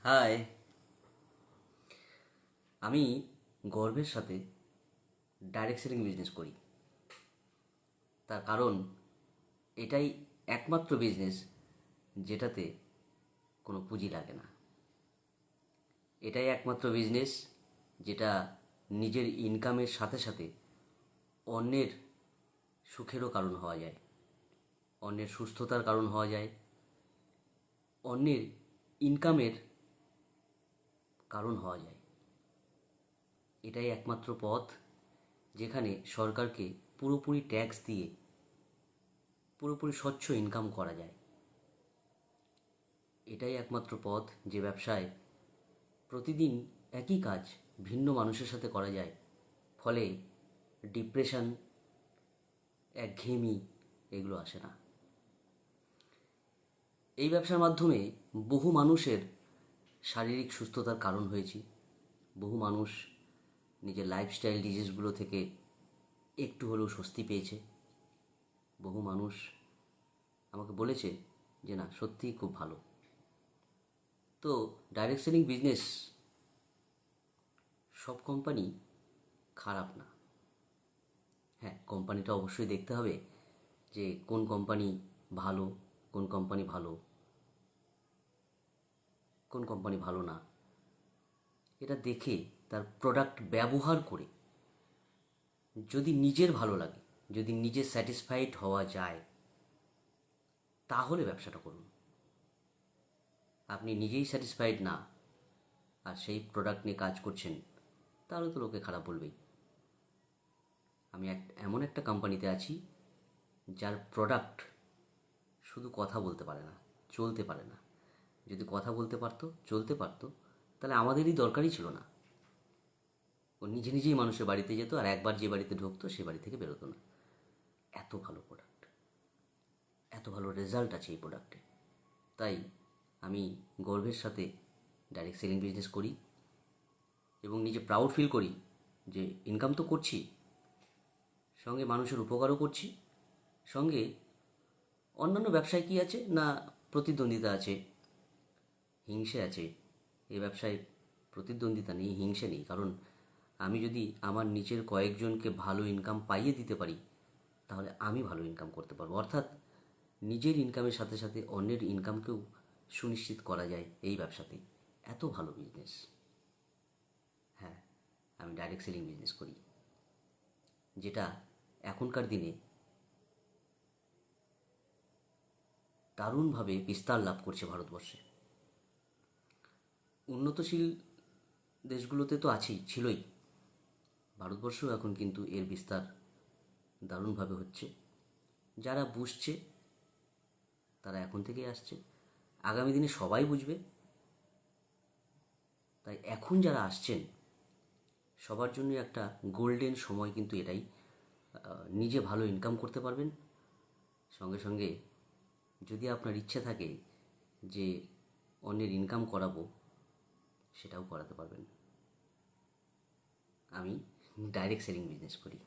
High, আমি গর্বের সাথে ডাইরেক্ট সেলিং বিজনেস করি। তার কারণ এটাই একমাত্র বিজনেস যেটাতে কোনো পুঁজি লাগে না। এটাই একমাত্র বিজনেস যেটা নিজের ইনকামের সাথে সাথে অন্যের সুখেরও কারণ হওয়া যায়, অন্যের সুস্থতার কারণ হওয়া যায়, অন্যের ইনকামের কারণ হওয়া যায়। এটাই একমাত্র পথ যেখানে সরকারকে পুরোপুরি ট্যাক্স দিয়ে পুরোপুরি স্বচ্ছ ইনকাম করা যায়। এটাই একমাত্র পথ যে ব্যবসায় প্রতিদিন একই কাজ ভিন্ন মানুষের সাথে করা যায়, ফলে ডিপ্রেশন, একঘেয়েমি এগুলো আসে না। এই ব্যবসার মাধ্যমে বহু মানুষের শারীরিক সুস্থতার কারণ হয়েছি। বহু মানুষ নিজের লাইফস্টাইল ডিজিজগুলো থেকে একটু হলেও স্বস্তি পেয়েছে। বহু মানুষ আমাকে বলেছে যে না, সত্যিই খুব ভালো। তো ডাইরেক্ট সেলিং বিজনেস, সব কোম্পানি খারাপ না। হ্যাঁ, কোম্পানিটা অবশ্যই দেখতে হবে যে কোন কোম্পানি ভালো, কোন কোম্পানি ভালো, কোন কোম্পানি ভালো না। এটা দেখে তার প্রোডাক্ট ব্যবহার করে যদি নিজের ভালো লাগে, যদি নিজে স্যাটিসফাইড হওয়া যায়, তাহলে ব্যবসাটা করুন। আপনি নিজেই স্যাটিসফাইড না আর সেই প্রোডাক্ট নিয়ে কাজ করছেন, তাহলে তো লোকে খারাপ বলবেই। আমি এমন একটা কোম্পানিতে আছি যার প্রোডাক্ট শুধু কথা বলতে পারে না, চলতে পারে না। যদি কথা বলতে পারতো, চলতে পারতো, তাহলে আমাদেরই দরকারই ছিল না। ও নিজে নিজেই মানুষের বাড়িতে যেত, আর একবার যে বাড়িতে ঢুকতো সে বাড়ি থেকে বেরোতো না। এত ভালো প্রোডাক্ট, এত ভালো রেজাল্ট আছে এই প্রোডাক্টে। তাই আমি গর্বের সাথে ডাইরেক্ট সেলিং বিজনেস করি এবং নিজে প্রাউড ফিল করি যে ইনকাম তো করছি, সঙ্গে মানুষের উপকারও করছি, সঙ্গে অন্যান্য ব্যবসায় কী আছে না, প্রতিদ্বন্দ্বিতা আছে, হিংসে আছে। এই ব্যবসায় প্রতিদ্বন্দ্বিতা নেই, হিংসে নেই। কারণ আমি যদি আমার নিচের কয়েকজনকে ভালো ইনকাম পাইয়ে দিতে পারি, তাহলে আমি ভালো ইনকাম করতে পারবো। অর্থাৎ নিজের ইনকামের সাথে সাথে অন্যের ইনকামকেও সুনিশ্চিত করা যায় এই ব্যবসাতে। এত ভালো বিজনেস। হ্যাঁ, আমি ডাইরেক্ট সেলিং বিজনেস করি, যেটা এখনকার দিনে দারুণভাবে বিস্তার লাভ করছে ভারতবর্ষে। উন্নতশীল দেশগুলোতে তো আছেই, ছিলই। ভারতবর্ষেও এখন কিন্তু এর বিস্তার দারুণভাবে হচ্ছে। যারা বুঝছে তারা এখন থেকেই আসছে, আগামী দিনে সবাই বুঝবে। তাই এখন যারা আসছেন সবার জন্য একটা গোল্ডেন সময় কিন্তু এটাই। নিজে ভালো ইনকাম করতে পারবেন, সঙ্গে সঙ্গে যদি আপনার ইচ্ছে থাকে যে অন্যের ইনকাম করাবো, সেটাও করাতে পারবেন। আমি ডাইরেক্ট সেলিং বিজনেস করি।